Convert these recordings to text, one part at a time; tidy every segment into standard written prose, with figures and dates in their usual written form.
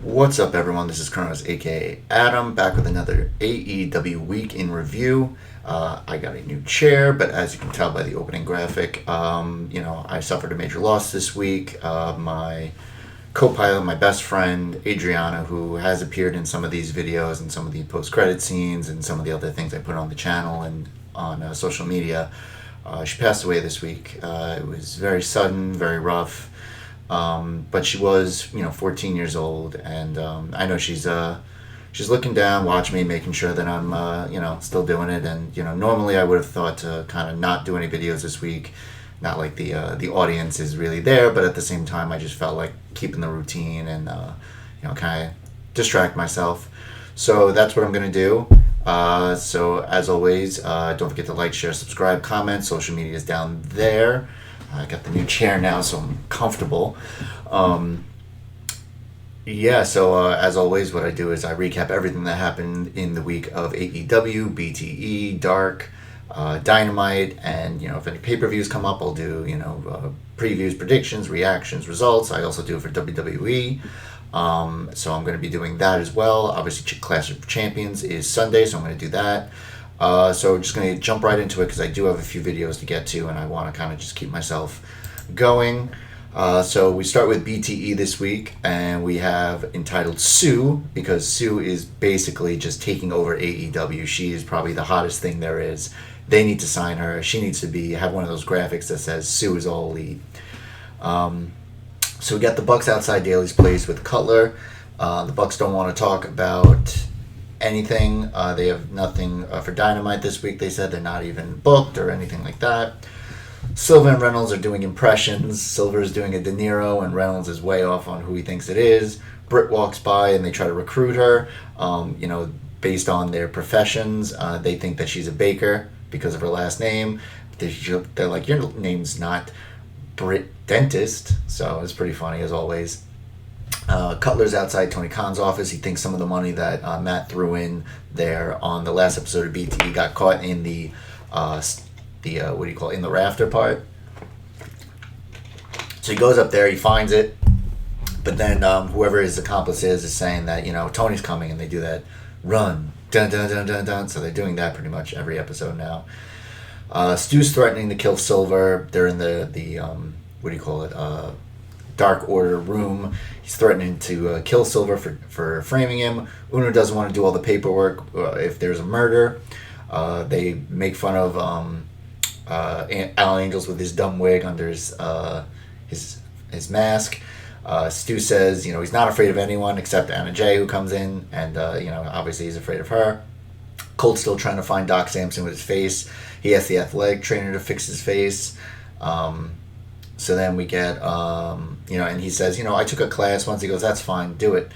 What's up, everyone? This is Kronos, aka Adam, back with another AEW Week in Review. I got a new chair, but as you can tell by the opening graphic, I suffered a major loss this week. My co-pilot, my best friend, Adriana, who has appeared in some of these videos and some of the post-credit scenes and some of the other things I put on the channel and on social media, she passed away this week. It was very sudden, very rough. But she was, 14 years old, and I know she's looking down, watching me, making sure that I'm, still doing it. And normally I would have thought to kind of not do any videos this week, not like the audience is really there, but at the same time I just felt like keeping the routine and kind of distract myself. So that's what I'm gonna do. So as always, don't forget to like, share, subscribe, comment. Social media is down there. I got the new chair now, so I'm comfortable. So as always, what I do is I recap everything that happened in the week of AEW, BTE, Dark, Dynamite, and if any pay-per-views come up, I'll do previews, predictions, reactions, results. I also do it for WWE. So I'm going to be doing that as well. Obviously, Clash of Champions is Sunday, so I'm going to do that. So we're just going to jump right into it because I do have a few videos to get to and I want to kind of just keep myself going. So we start with BTE this week, and we have entitled Sue, because Sue is basically just taking over AEW. She is probably the hottest thing there is. They need to sign her. She needs to have one of those graphics that says Sue is all elite. So we got the Bucks outside Daly's place with Cutler. The Bucks don't want to talk about anything. They have nothing for Dynamite this week. They said they're not even booked or anything like that. Silver and Reynolds are doing impressions. Silver is doing a De Niro, and Reynolds is way off on who he thinks it is. Britt walks by and they try to recruit her. Based on their professions, they think that she's a baker because of her last name. They're like, your name's not Britt Dentist. So it's pretty funny as always. Cutler's outside Tony Khan's office. He thinks some of the money that Matt threw in there on the last episode of BT got caught in the in the rafter part. So he goes up there, he finds it, but then whoever his accomplice is saying that Tony's coming, and they do that run dun dun dun dun dun. So they're doing that pretty much every episode now. Stu's threatening to kill Silver. They're in the Dark Order room. He's threatening to kill Silver for framing him. Uno doesn't want to do all the paperwork if there's a murder. They make fun of Al Angels with his dumb wig under his mask. Stu says he's not afraid of anyone except Anna Jay, who comes in, and obviously he's afraid of her. Colt's still trying to find Doc Samson with his face. He asks the athletic trainer to fix his face. So then we get, and he says, I took a class once. He goes, that's fine, do it.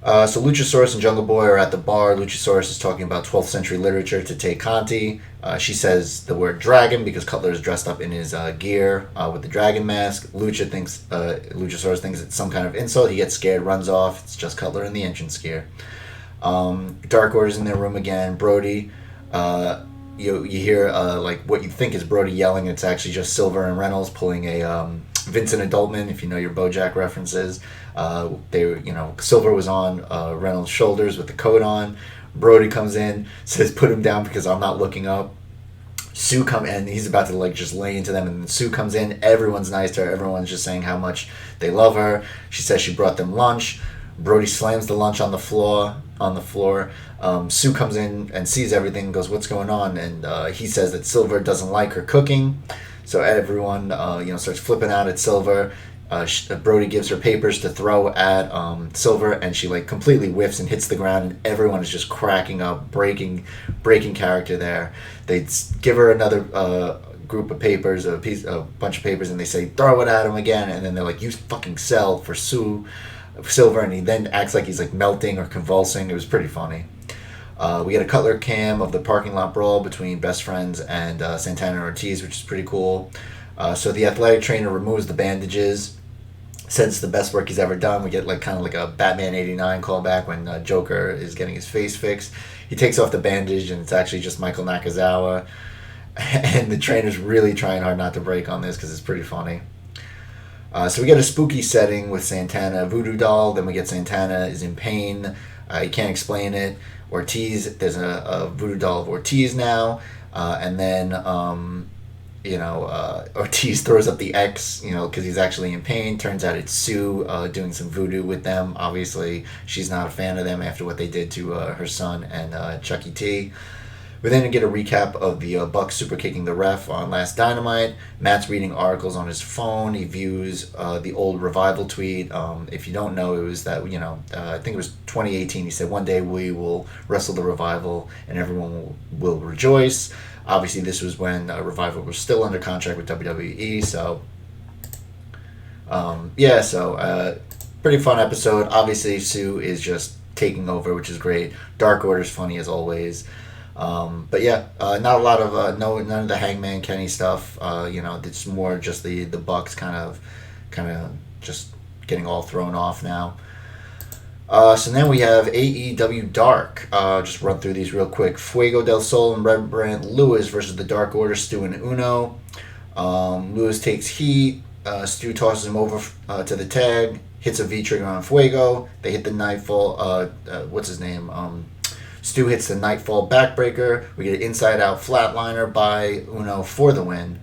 So Luchasaurus and Jungle Boy are at the bar. Luchasaurus is talking about 12th century literature to Tay Conti. She says the word dragon because Cutler is dressed up in his gear with the dragon mask. Luchasaurus thinks it's some kind of insult. He gets scared, runs off. It's just Cutler in the entrance gear. Dark Order's in their room again. Brody, you hear what you think is Brody yelling. It's actually just Silver and Reynolds pulling a Vincent Adultman, if you know your BoJack references. Silver was on Reynolds' shoulders with the coat on. Brody comes in, says put him down because I'm not looking up. Sue come in, he's about to just lay into them, and then Sue comes in. Everyone's nice to her. Everyone's just saying how much they love her. She says she brought them lunch. Brody slams the lunch on the floor. Sue comes in and sees everything and goes, what's going on? And he says that Silver doesn't like her cooking. So everyone, starts flipping out at Silver. Brody gives her papers to throw at Silver, and she completely whiffs and hits the ground, and everyone is just cracking up, breaking character there. They give her another group of papers, a bunch of papers, and they say, throw it at him again, and then they're like, you fucking sell for Silver, and he then acts like he's melting or convulsing. It was pretty funny. We get a Cutler cam of the parking lot brawl between Best Friends and Santana and Ortiz, which is pretty cool. So the athletic trainer removes the bandages, says it's the best work he's ever done. We get kind of a Batman 89 callback when Joker is getting his face fixed. He takes off the bandage, and it's actually just Michael Nakazawa. And the trainer's really trying hard not to break on this because it's pretty funny. So we get a spooky setting with Santana voodoo doll. Then we get Santana is in pain. He can't explain it. Ortiz, there's a voodoo doll of Ortiz now. And then, Ortiz throws up the X, because he's actually in pain. Turns out it's Sue doing some voodoo with them. Obviously, she's not a fan of them after what they did to her son and Chucky T. We then get a recap of the Bucks super kicking the ref on last Dynamite. Matt's reading articles on his phone. He views the old Revival tweet. If you don't know, it was that, I think it was 2018. He said, one day we will wrestle the Revival and everyone will rejoice. Obviously, this was when Revival was still under contract with WWE. So, pretty fun episode. Obviously, Sue is just taking over, which is great. Dark Order's funny as always. Not a lot of none of the Hangman Kenny stuff. It's more just the Bucks kind of just getting all thrown off now. So then we have AEW Dark. Just run through these real quick. Fuego del Sol and Rembrandt Lewis versus the Dark Order, Stu and Uno. Lewis takes heat. Stu tosses him over to the tag. Hits a V-trigger on Fuego. They hit the Nightfall. What's his name? Stu hits the Nightfall backbreaker. We get an inside-out flatliner by Uno for the win.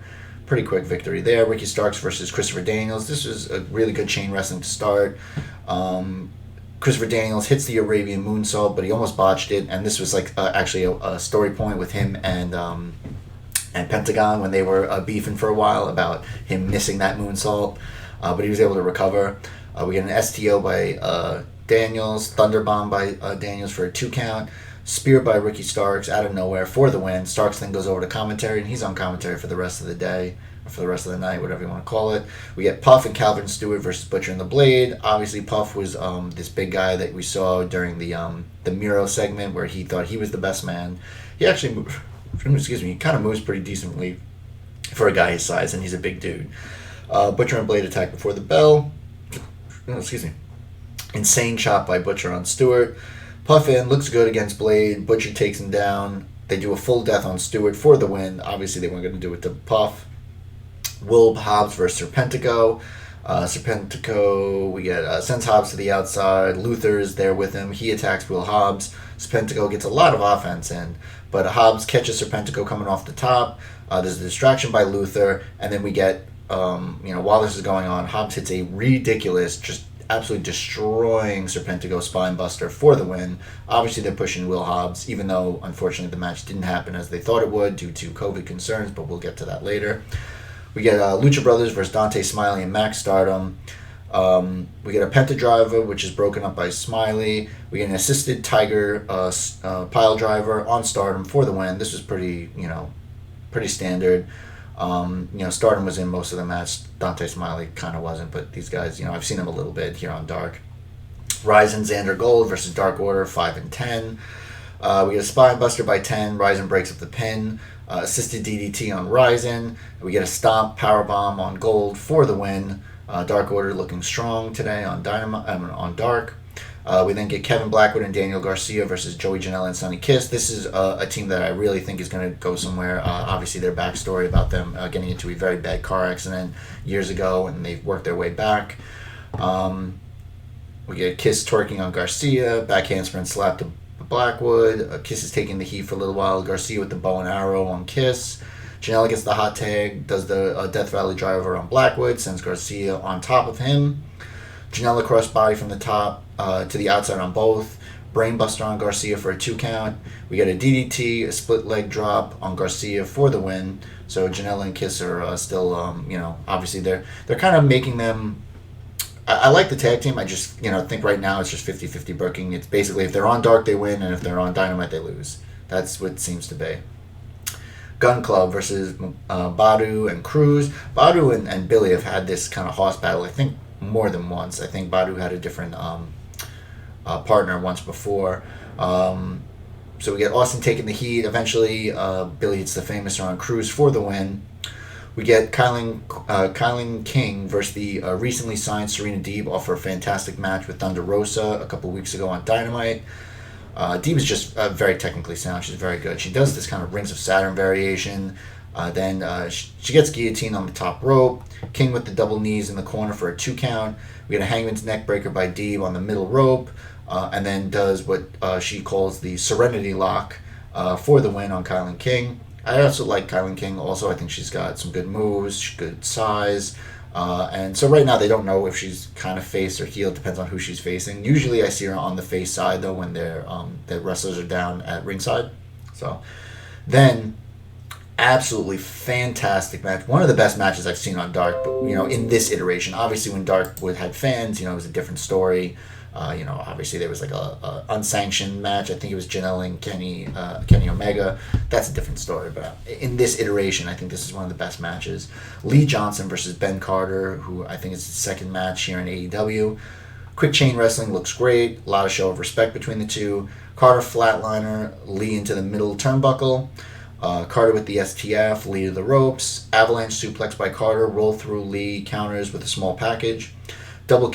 Pretty quick victory there. Ricky Starks versus Christopher Daniels. This was a really good chain wrestling to start. Christopher Daniels hits the Arabian moonsault, but he almost botched it. And this was actually a story point with him and Pentagon when they were beefing for a while about him missing that moonsault. But he was able to recover. We get an STO by Daniels, Thunderbomb by Daniels for a 2 count. Spear by Ricky Starks out of nowhere for the win. Starks then goes over to commentary, and he's on commentary for the rest of the day, or for the rest of the night, whatever you want to call it. We get Puff and Calvin Stewart versus Butcher and the Blade. Obviously, Puff was this big guy that we saw during the Miro segment where he thought he was the best man. He actually he kind of moves pretty decently for a guy his size, and he's a big dude. Butcher and Blade attack before the bell. Insane chop by Butcher on Stewart. Puff in, looks good against Blade. Butcher takes him down. They do a full death on Stewart for the win. Obviously, they weren't going to do it to Puff. Will Hobbs versus Serpentico. Serpentico, we get sends Hobbs to the outside. Luther's there with him. He attacks Will Hobbs. Serpentico gets a lot of offense in, but Hobbs catches Serpentico coming off the top. There's a distraction by Luther, and then we get, while this is going on, Hobbs hits a ridiculous, just absolutely destroying Serpentico spinebuster for the win. Obviously, they're pushing Will Hobbs, even though, unfortunately, the match didn't happen as they thought it would due to COVID concerns, but we'll get to that later. We get Lucha Brothers versus Dante Smiley and Max Stardom. We get a Penta Driver, which is broken up by Smiley. We get an assisted Tiger pile driver on Stardom for the win. This was pretty standard. Stardom was in most of the match. Dante Smiley kind of wasn't, but these guys, I've seen them a little bit here on Dark. Ryzen Xander Gold versus Dark Order, 5 and 10. We get a Spinebuster by 10. Ryzen breaks up the pin. Assisted DDT on Ryzen. We get a Stomp Powerbomb on Gold for the win. Dark Order looking strong today on on Dark. We then get Kevin Blackwood and Daniel Garcia versus Joey Janela and Sonny Kiss. This is a team that I really think is going to go somewhere. Obviously, their backstory about them getting into a very bad car accident years ago, and they've worked their way back. We get Kiss twerking on Garcia, back handspring slap to Blackwood. Kiss is taking the heat for a little while. Garcia with the bow and arrow on Kiss. Janela gets the hot tag, does the Death Valley driver on Blackwood, sends Garcia on top of him. Janela crossbody from the top to the outside on both. Brainbuster on Garcia for a 2 count. We get a DDT, a split leg drop on Garcia for the win. So Janela and Kiss are still, obviously they're kind of making them. I like the tag team. I just, think right now it's just 50-50 booking. It's basically if they're on Dark, they win, and if they're on Dynamite, they lose. That's what it seems to be. Gun Club versus Badu and Cruz. Badu and Billy have had this kind of hoss battle, I think, more than once. I think Badu had a different partner once before. So we get Austin taking the heat. Eventually, Billy hits the famous on Cruz for the win. We get Kylan King versus the recently signed Serena Deeb off for a fantastic match with Thunder Rosa a couple weeks ago on Dynamite. Deeb is just very technically sound. She's very good. She does this kind of Rings of Saturn variation. Then she gets guillotined on the top rope. King with the double knees in the corner for a 2 count. We get a hangman's neck breaker by Deeb on the middle rope. And then does what she calls the Serenity Lock for the win on Kylan King. I also like Kylan King. Also, I think she's got some good moves, good size. And so right now they don't know if she's kind of face or heel. It depends on who she's facing. Usually I see her on the face side, though, when the wrestlers are down at ringside. So then, absolutely fantastic match. One of the best matches I've seen on Dark, but, in this iteration. Obviously, when Dark had fans, it was a different story. Obviously there was like a unsanctioned match. I think it was Janelle and Kenny Omega. That's a different story. But in this iteration, I think this is one of the best matches. Lee Johnson versus Ben Carter, who I think is the second match here in AEW. Quick chain wrestling looks great. A lot of show of respect between the two. Carter flatliner, Lee into the middle turnbuckle. Carter with the STF, Lee to the ropes. Avalanche suplex by Carter, roll through Lee, counters with a small package. Double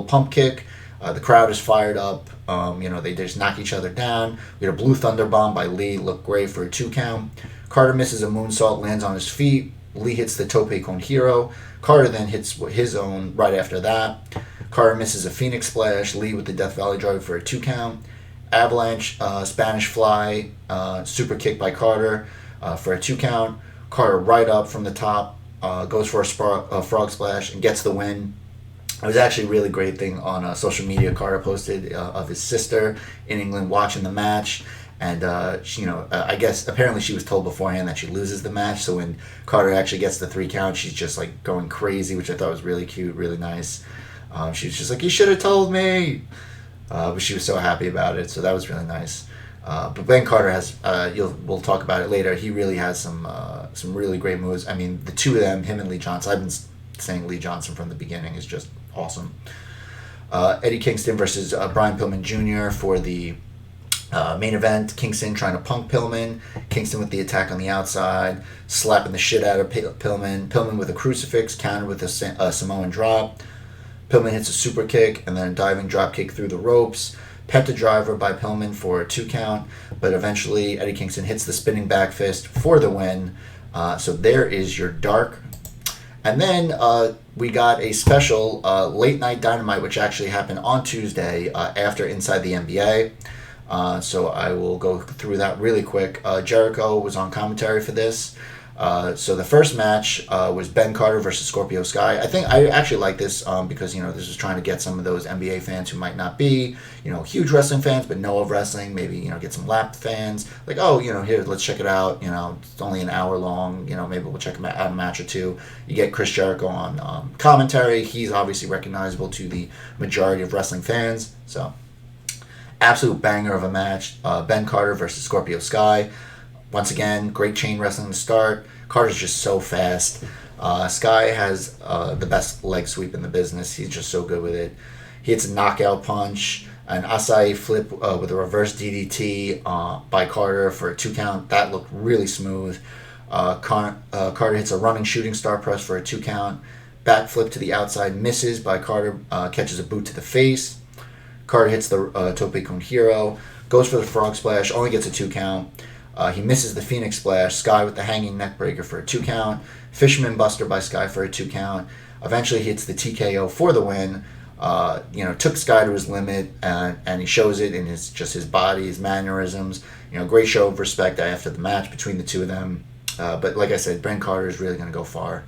pump kick. The crowd is fired up. They just knock each other down. We get a blue thunder bomb by Lee. Looked great for a 2 count. Carter misses a moonsault, lands on his feet. Lee hits the tope con hero. Carter then hits his own right after that. Carter misses a Phoenix splash. Lee with the Death Valley driver for a 2 count. Avalanche Spanish fly super kick by Carter for a 2 count. Carter right up from the top, goes for a frog splash and gets the win. It was actually a really great thing on social media. Carter posted of his sister in England watching the match, and I guess apparently she was told beforehand that she loses the match. So when Carter actually gets the 3 count, she's just like going crazy, which I thought was really cute, really nice. She was just like, "You should have told me," but she was so happy about it. So that was really nice. But Ben Carter has, we'll talk about it later. He really has some really great moves. I mean, the two of them, him and Lee Johnson. I've been saying Lee Johnson from the beginning is just awesome. Eddie Kingston versus Brian Pillman Jr. for the main event. Kingston trying to punk Pillman. Kingston with the attack on the outside, slapping the shit out of Pillman. Pillman with a crucifix, countered with a Samoan drop. Pillman hits a super kick and then a diving drop kick through the ropes. Penta driver by Pillman for a 2 count, but eventually Eddie Kingston hits the spinning back fist for the win. So there is your Dark. And then we got a special late night Dynamite, which actually happened on Tuesday after Inside the NBA. So I will go through that really quick. Jericho was on commentary for this. So the first match was Ben Carter versus Scorpio Sky. I think I actually like this because this was trying to get some of those NBA fans who might not be huge wrestling fans but know of wrestling. Maybe get some lap fans like, oh, here, let's check it out. It's only an hour long. Maybe we'll check out a match or two. You get Chris Jericho on commentary. He's obviously recognizable to the majority of wrestling fans. So absolute banger of a match. Ben Carter versus Scorpio Sky. Once again, great chain wrestling to start. Carter's just so fast. Sky has the best leg sweep in the business. He's just so good with it. He hits a knockout punch, an acai flip with a reverse DDT by Carter for a 2 count. That looked really smooth. Carter hits a running shooting star press for a 2 count. Back flip to the outside, misses by Carter, catches a boot to the face. Carter hits the tope con hero, goes for the frog splash, only gets a 2 count. He misses the Phoenix Splash. Sky with the hanging neck breaker for a 2 count. Fisherman Buster by Sky for a 2 count. Eventually hits the TKO for the win. Took Sky to his limit, and he shows it in his body, his mannerisms. Great show of respect after the match between the two of them. But like I said, Ben Carter is really going to go far.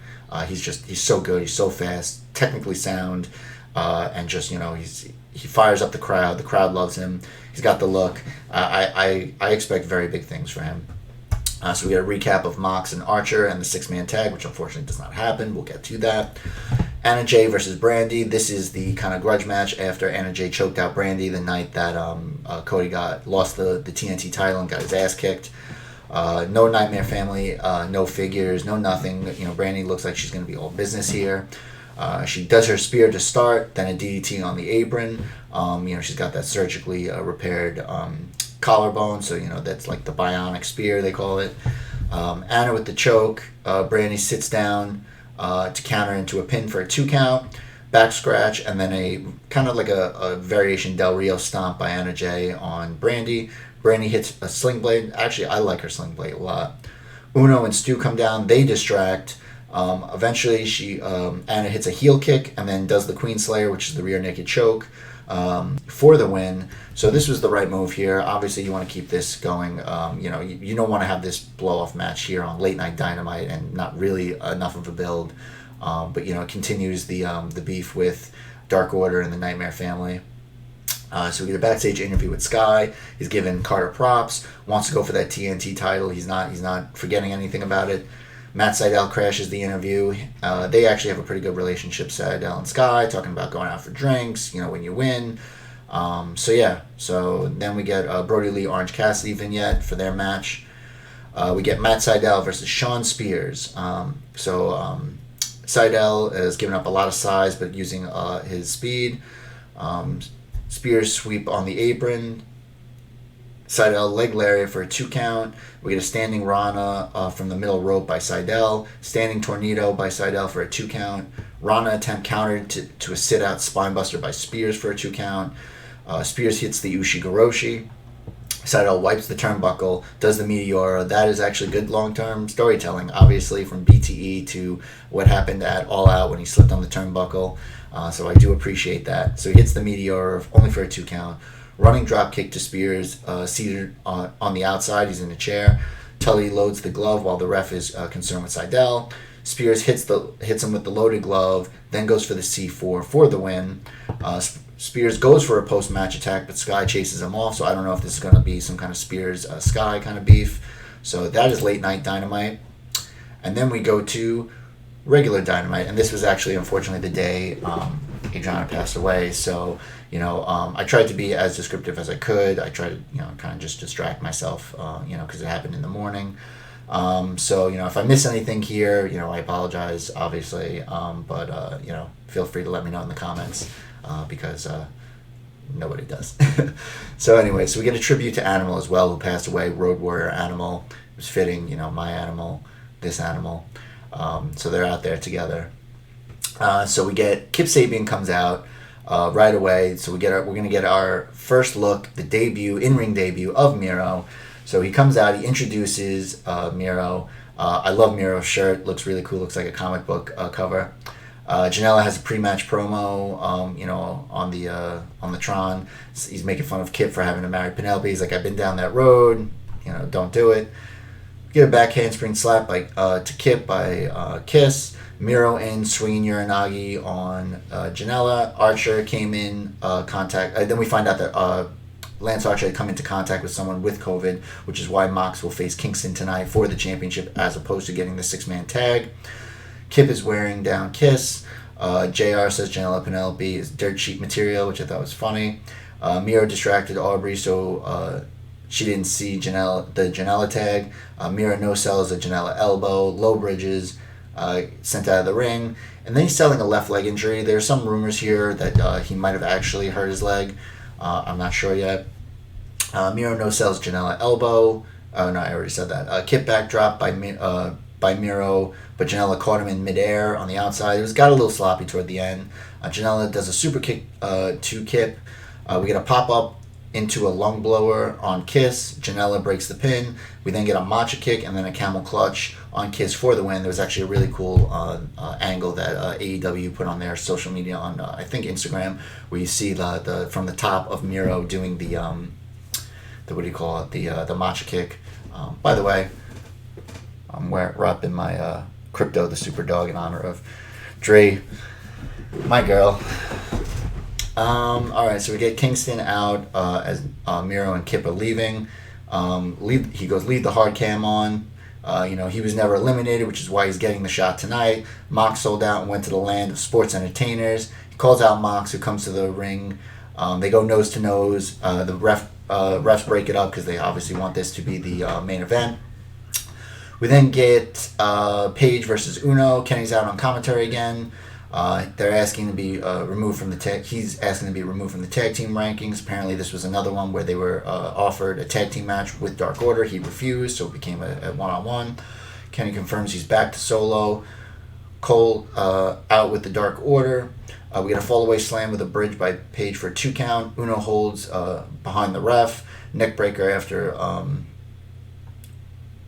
He's so good. He's so fast, technically sound, and just he fires up the crowd. The crowd loves him. He's got the look. I expect very big things for him. So we got a recap of Mox and Archer and the 6-man tag, which unfortunately does not happen. We'll get to that. Anna Jay versus Brandy. This is the kind of grudge match after Anna Jay choked out Brandy the night that Cody lost the TNT title and got his ass kicked. No Nightmare Family, no figures, no nothing. Brandy looks like she's going to be all business here. She does her spear to start, then a DDT on the apron. She's got that surgically repaired collarbone, so that's like the bionic spear they call it. Anna with the choke. Brandy sits down to counter into a pin for a 2 count, back scratch, and then a kind of like a variation Del Rio stomp by Anna Jay on Brandy. Brandy hits a sling blade. Actually, I like her sling blade a lot. Uno and Stu come down. They distract. Eventually, Anna hits a heel kick and then does the Queen Slayer, which is the rear naked choke, for the win. So this was the right move here. Obviously, you want to keep this going. You don't want to have this blow-off match here on Late Night Dynamite and not really enough of a build. But it continues the beef with Dark Order and the Nightmare Family. So we get a backstage interview with Sky. He's giving Carter props. Wants to go for that TNT title. He's not forgetting anything about it. Matt Sydal crashes the interview. They actually have a pretty good relationship, Sydal and Sky, talking about going out for drinks, when you win. So then we get Brody Lee, Orange Cassidy vignette for their match. We get Matt Sydal versus Sean Spears. Sydal is giving up a lot of size, but using his speed. Spears sweep on the apron. Sydal leg lariat for a 2 count. We get a standing Rana from the middle rope by Sydal. Standing tornado by Sydal for a 2 count. Rana attempt countered to a sit out spinebuster by Spears for a 2 count. Spears hits the Ushigoroshi. Sydal wipes the turnbuckle, does the Meteora. That is actually good long-term storytelling, obviously, from BTE to what happened at All Out when he slipped on the turnbuckle. So I do appreciate that. So he hits the Meteora only for a 2 count. Running drop kick to Spears, seated on the outside. He's in a chair. Tully loads the glove while the ref is concerned with Sydal. Spears hits him with the loaded glove, then goes for the C4 for the win. Spears goes for a post-match attack, but Sky chases him off, so I don't know if this is going to be some kind of Spears-Sky kind of beef. So that is Late Night Dynamite. And then we go to regular Dynamite, and this was actually, unfortunately, the day Adriana passed away, so I tried to be as descriptive as I could. I tried to kind of just distract myself because it happened in the morning. If I miss anything here, I apologize, obviously, but feel free to let me know in the comments because nobody does. So we get a tribute to Animal as well, who passed away. Road Warrior Animal. It was fitting, my animal, this animal. So they're out there together. So we get Kip Sabian comes out right away. So we're gonna get our first look, the in-ring debut of Miro. So he comes out, he introduces Miro. I love Miro's shirt, looks really cool, looks like a comic book cover. Janela has a pre-match promo, on the Tron. He's making fun of Kip for having to marry Penelope. He's like, I've been down that road, don't do it. Get a back handspring slap to Kip by Kiss. Miro in swinging Uranagi on Janela. Archer came in contact. Then we find out that Lance Archer had come into contact with someone with COVID, which is why Mox will face Kingston tonight for the championship as opposed to getting the 6-man tag. Kip is wearing down Kiss. JR says Janela Penelope is dirt sheet material, which I thought was funny. Miro distracted Aubrey, so she didn't see the Janela tag. Miro no-sells a Janela elbow, low bridges, sent out of the ring. And then he's selling a left leg injury. There's some rumors here that he might have actually hurt his leg. I'm not sure yet. Miro no-sells Janela elbow. Oh, no, I already said that. Kip backdrop by Miro, but Janela caught him in midair on the outside. It got a little sloppy toward the end. Janela does a super kick to Kip. We get a pop-up into a lung blower on Kiss. Janela breaks the pin. We then get a matcha kick and then a camel clutch on Kiss for the win. There was actually a really cool angle that AEW put on their social media on I think Instagram, where you see the from the top of Miro doing the matcha kick. By the way, I'm wrapping my Crypto the Super Dog in honor of Dre, my girl. Alright, so we get Kingston out as Miro and Kip are leaving. He goes, leave the hard cam on. He was never eliminated, which is why he's getting the shot tonight. Mox sold out and went to the land of sports entertainers. He calls out Mox, who comes to the ring. They go nose to nose. The refs break it up because they obviously want this to be the main event. We then get Paige versus Uno. Kenny's out on commentary again. They're asking to be removed from the tag. He's asking to be removed from the tag team rankings. Apparently, this was another one where they were offered a tag team match with Dark Order. He refused, so it became a one-on-one. Kenny confirms he's back to solo. Cole out with the Dark Order. We get a fallaway slam with a bridge by Paige for a 2 count. Uno holds behind the ref. Neck breaker after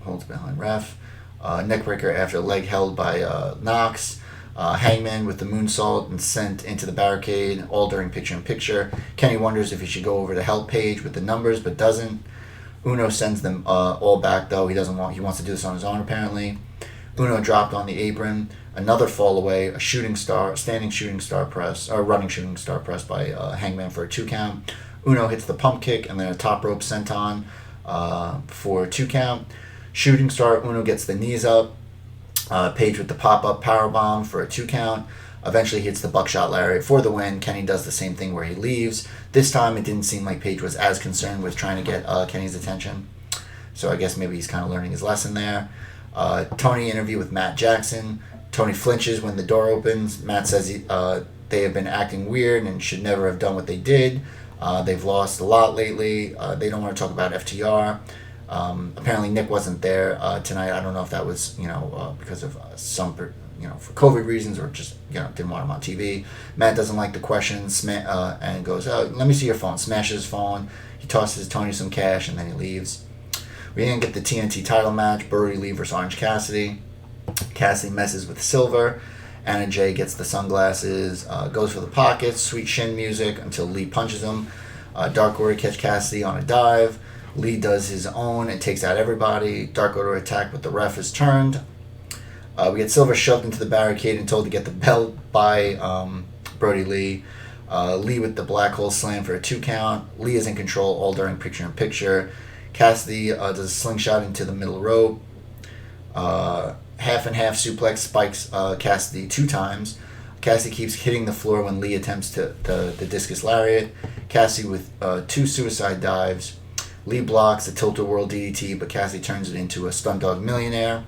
holds behind ref. neckbreaker after leg held by Knox. Hangman with the moonsault and sent into the barricade, all during picture-in-picture. Kenny wonders if he should go over the help page with the numbers, but doesn't. Uno sends them all back, though. He wants to do this on his own, apparently. Uno dropped on the apron. Another fall away, a standing shooting star press, or running shooting star press by Hangman for a 2 count. Uno hits the pump kick and then a top rope senton for a 2 count. Shooting star, Uno gets the knees up. Page with the pop-up powerbomb for a 2 count. Eventually hits the buckshot lariat for the win. Kenny does the same thing where he leaves. This time it didn't seem like Page was as concerned with trying to get Kenny's attention. So I guess maybe he's kind of learning his lesson there. Tony interview with Matt Jackson. Tony flinches when the door opens. Matt says they have been acting weird and should never have done what they did. They've lost a lot lately. They don't want to talk about FTR. Apparently Nick wasn't there tonight. I don't know if that was because of for COVID reasons or just didn't want him on TV. Matt doesn't like the questions and goes, let me see your phone. Smashes his phone. He tosses Tony some cash and then he leaves. We didn't get the TNT title match. Brody Lee versus Orange Cassidy. Cassidy messes with Silver. Anna Jay gets the sunglasses, goes for the pockets, sweet shin music until Lee punches him. Dark Order catch Cassidy on a dive. Lee does his own and takes out everybody. Dark Order attack, but the ref is turned. We get Silver shoved into the barricade and told to get the belt by Brody Lee. Lee with the black hole slam for a 2 count. Lee is in control all during picture-in-picture. Cassidy does a slingshot into the middle rope. Half and half suplex spikes Cassidy 2 times. Cassidy keeps hitting the floor when Lee attempts the discus lariat. Cassidy with 2 suicide dives. Lee blocks the tilt-a-whirl DDT, but Cassidy turns it into a stun dog millionaire.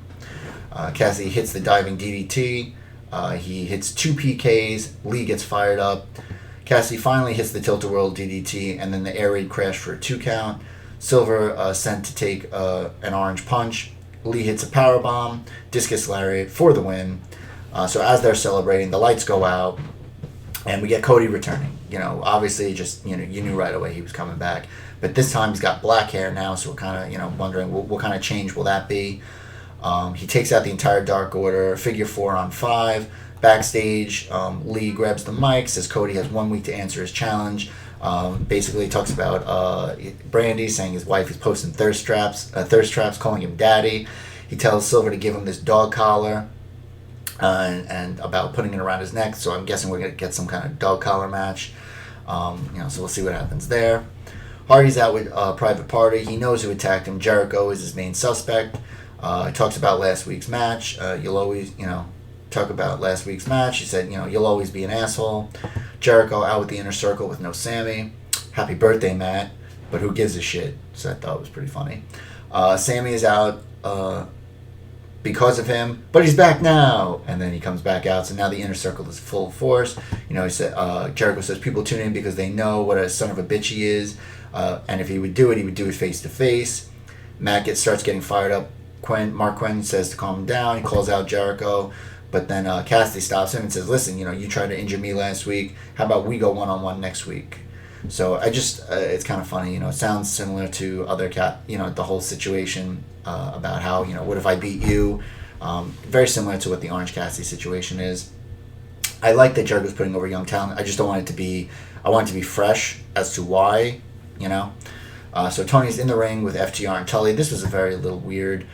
Cassidy hits the diving DDT. He hits 2 PKs. Lee gets fired up. Cassidy finally hits the tilt-a-whirl DDT, and then the air raid crash for a 2 count. Silver sent to take an orange punch. Lee hits a powerbomb, discus lariat for the win. So as they're celebrating, the lights go out, and we get Cody returning. Obviously, just you knew right away he was coming back. But this time he's got black hair now, so we're kind of wondering what kind of change will that be. He takes out the entire Dark Order, figure 4 on 5. Backstage, Lee grabs the mic, says Cody has 1 week to answer his challenge. Basically talks about Brandy saying his wife is posting thirst traps, calling him daddy. He tells Silver to give him this dog collar and about putting it around his neck. So I'm guessing we're going to get some kind of dog collar match. So we'll see what happens there. Hardy's out with Private Party. He knows who attacked him. Jericho is his main suspect. He talks about last week's match. You'll always, talk about last week's match. He said, you'll always be an asshole. Jericho out with the Inner Circle with no Sammy. Happy birthday, Matt. But who gives a shit? So I thought it was pretty funny. Sammy is out because of him, but he's back now. And then he comes back out. So now the Inner Circle is full force. He said, Jericho says people tune in because they know what a son of a bitch he is. And if he would do it face to face. Matt starts getting fired up. Mark Quinn says to calm him down. He calls out Jericho. But then Cassidy stops him and says, listen, you tried to injure me last week. How about we go one-on-one next week? So I just, it's kind of funny. It sounds similar to other the whole situation about how, what if I beat you? Very similar to what the Orange Cassidy situation is. I like that Jericho's putting over young talent. I just don't want it to be, I want it to be fresh as to why, So Tony's in the ring with FTR and Tully. This was a very little weird.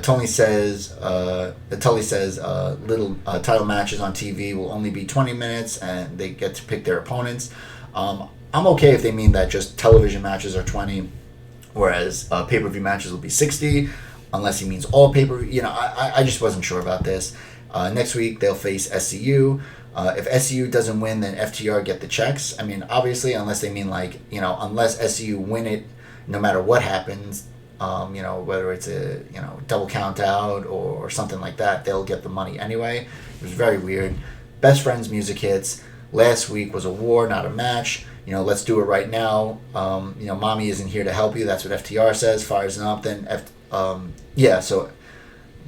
Tully says little title matches on TV will only be 20 minutes and they get to pick their opponents. I'm okay if they mean that just television matches are 20, whereas pay-per-view matches will be 60, unless he means all pay-per-view. I just wasn't sure about this. Next week they'll face SCU. If SCU doesn't win, then FTR get the checks. I mean, obviously, unless they mean unless SCU win it, no matter what happens, whether it's a double count out or something like that, they'll get the money anyway. It was very weird. Best Friends music hits. Last week was a war, not a match. Let's do it right now. Mommy isn't here to help you. That's what FTR says. Fires them up. Then so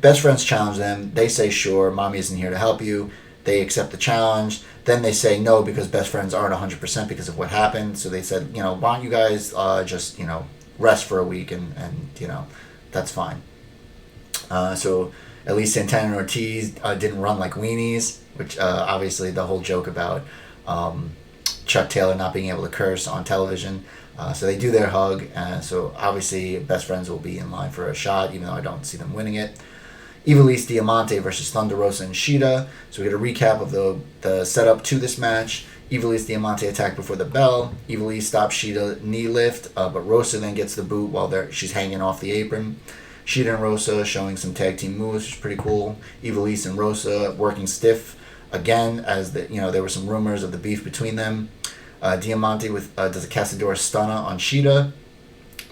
Best Friends challenge them. They say sure. Mommy isn't here to help you. They accept the challenge. Then they say no because Best Friends aren't 100% because of what happened. So they said, why don't you guys just rest for a week and that's fine. So At least Santana and Ortiz didn't run like weenies, which obviously the whole joke about Chuck Taylor not being able to curse on television. So they do their hug. So obviously Best Friends will be in line for a shot, even though I don't see them winning it. Ivelisse Diamante versus Thunder Rosa and Shida. So we get a recap of the setup to this match. Ivelisse Diamante attacked before the bell. Ivelisse stops Shida knee lift, but Rosa then gets the boot while she's hanging off the apron. Shida and Rosa showing some tag team moves, which is pretty cool. Ivelisse and Rosa working stiff again, as there were some rumors of the beef between them. Diamante does a Casadora Stunner on Shida.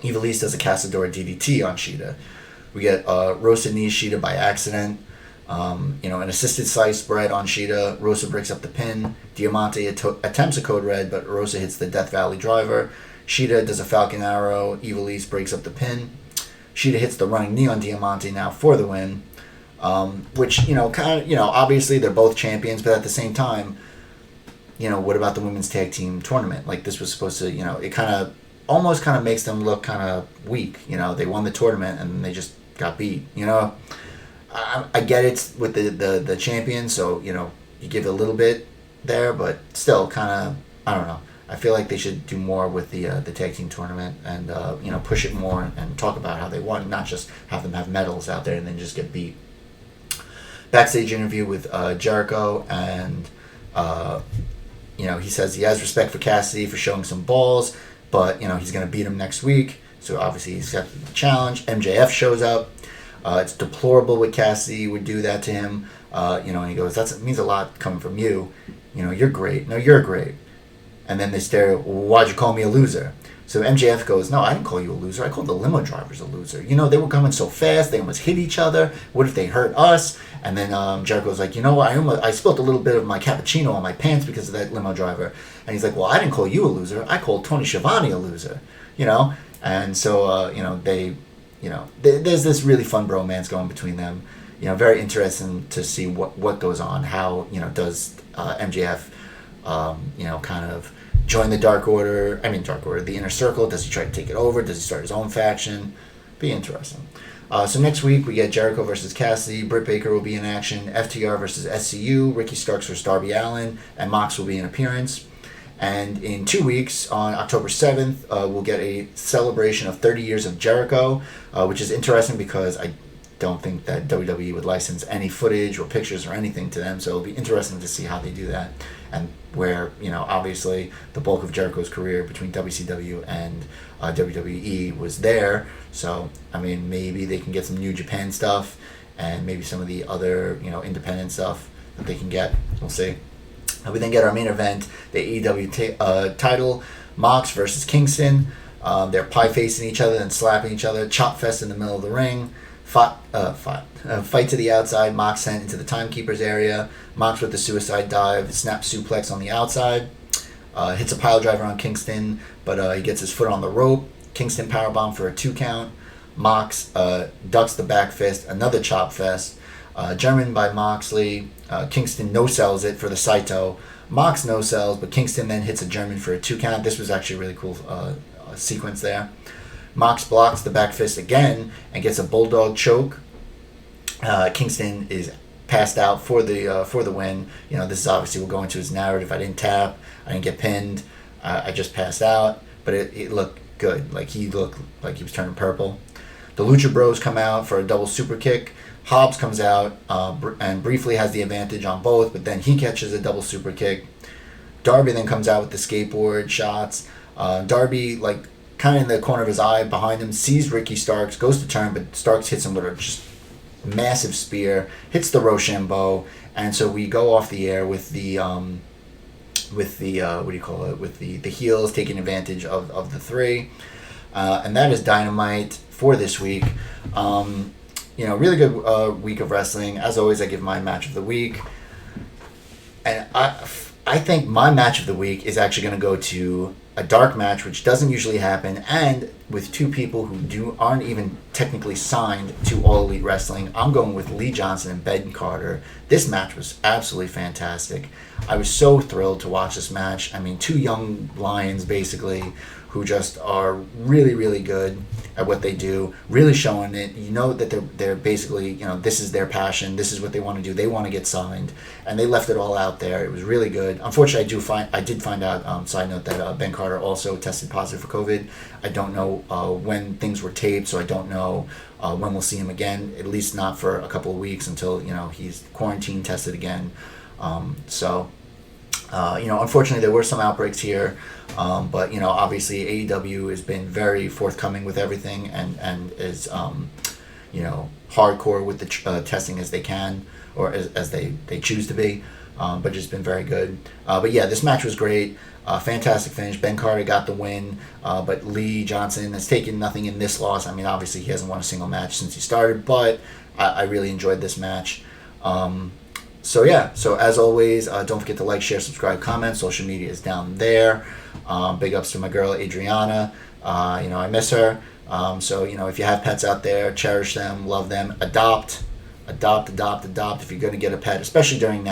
Ivelisse does a Casadora DDT on Shida. We get Rosa knees Shida by accident. An assisted slice spread on Shida. Rosa breaks up the pin. Diamante attempts a code red, but Rosa hits the Death Valley driver. Shida does a Falcon Arrow. Ivelisse breaks up the pin. Shida hits the running knee on Diamante now for the win. Which, obviously they're both champions, but at the same time, what about the women's tag team tournament? Like, this was supposed to, it almost makes them look kind of weak. They won the tournament and they just got beat. I get it with the champion, so you give it a little bit there, but still I don't know. I feel like they should do more with the tag team tournament and push it more and talk about how they won, not just have them have medals out there and then just get beat. Backstage interview with Jericho, and he says he has respect for Cassidy for showing some balls, but he's going to beat him next week. So obviously he's accepted the challenge. MJF shows up. It's deplorable what Cassidy would do that to him. And he goes, "That means a lot coming from you. You're great. No, you're great." And then they stare, "Well, why'd you call me a loser?" So MJF goes, "No, I didn't call you a loser. I called the limo drivers a loser. They were coming so fast. They almost hit each other. What if they hurt us?" And then Jericho's like, I spilled a little bit of my cappuccino on my pants because of that limo driver. And he's like, "Well, I didn't call you a loser. I called Tony Schiavone a loser." And so, there's this really fun bromance going between them. Very interesting to see what goes on. How, does MJF, kind of join the Dark Order, the Inner Circle? Does he try to take it over? Does he start his own faction? Be interesting. So next week we get Jericho versus Cassidy. Britt Baker will be in action. FTR versus SCU. Ricky Starks versus Darby Allin. And Mox will be in appearance. And in 2 weeks, on October 7th, we'll get a celebration of 30 years of Jericho, which is interesting because I don't think that WWE would license any footage or pictures or anything to them. So it'll be interesting to see how they do that. And where, obviously the bulk of Jericho's career between WCW and WWE was there. So, maybe they can get some New Japan stuff and maybe some of the other, independent stuff that they can get. We'll see. We then get our main event, the AEW title, Mox versus Kingston. They're pie-facing each other and slapping each other. Chop fest in the middle of the ring. Fight to the outside. Mox sent into the timekeeper's area. Mox with the suicide dive. Snap suplex on the outside. Hits a pile driver on Kingston, but he gets his foot on the rope. Kingston powerbomb for a 2 count. Mox ducks the back fist. Another chop fest. German by Moxley. Kingston no-sells it for the Saito. Mox no-sells, but Kingston then hits a German for a 2 count. This was actually a really cool sequence there. Mox blocks the back fist again and gets a bulldog choke. Kingston is passed out for the win. This is obviously will go into his narrative. I didn't tap. I didn't get pinned. I just passed out. But it looked good. Like he looked like he was turning purple. The Lucha Bros come out for a double super kick. Hobbs comes out and briefly has the advantage on both, but then he catches a double super kick. Darby then comes out with the skateboard shots. Darby, kind of in the corner of his eye behind him, sees Ricky Starks, goes to turn, but Starks hits him with a just massive spear, hits the Rochambeau, and so we go off the air with the the heels taking advantage of the three, and that is Dynamite for this week. Really good week of wrestling. As always, I give my match of the week. And I think my match of the week is actually going to go to a dark match, which doesn't usually happen, and with two people who aren't even technically signed to All Elite Wrestling. I'm going with Lee Johnson and Ben Carter. This match was absolutely fantastic. I was so thrilled to watch this match. Two young lions, basically, who just are really, really good. at what they do, really showing it. You know that they're basically, you know, this is their passion, this is what they want to do. They want to get signed, and they left it all out there. It was really good. Unfortunately, I did find out, side note, that Ben Carter also tested positive for COVID. I don't know when things were taped, so I don't know when we'll see him again. At least not for a couple of weeks until, you know, he's quarantine tested again. You know, unfortunately, there were some outbreaks here, but, you know, obviously AEW has been very forthcoming with everything and is, you know, hardcore with the testing as they can, or as they choose to be, but just been very good. But yeah, this match was great. Fantastic finish. Ben Carter got the win, but Lee Johnson has taken nothing in this loss. I mean, obviously he hasn't won a single match since he started, but I really enjoyed this match. So yeah, so as always, don't forget to like, share, subscribe, comment. Social media is down there. Big ups to my girl Adriana. You know, I miss her. So, you know, if you have pets out there, cherish them, love them, adopt. If you're going to get a pet, especially during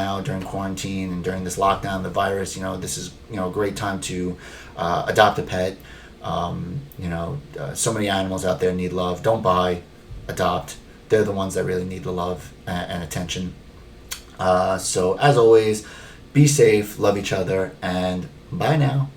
quarantine and during this lockdown, the virus, you know, this is, you know, a great time to adopt a pet. You know, so many animals out there need love. Don't buy, adopt. They're the ones that really need the love and attention. So as always, be safe, love each other, and bye now.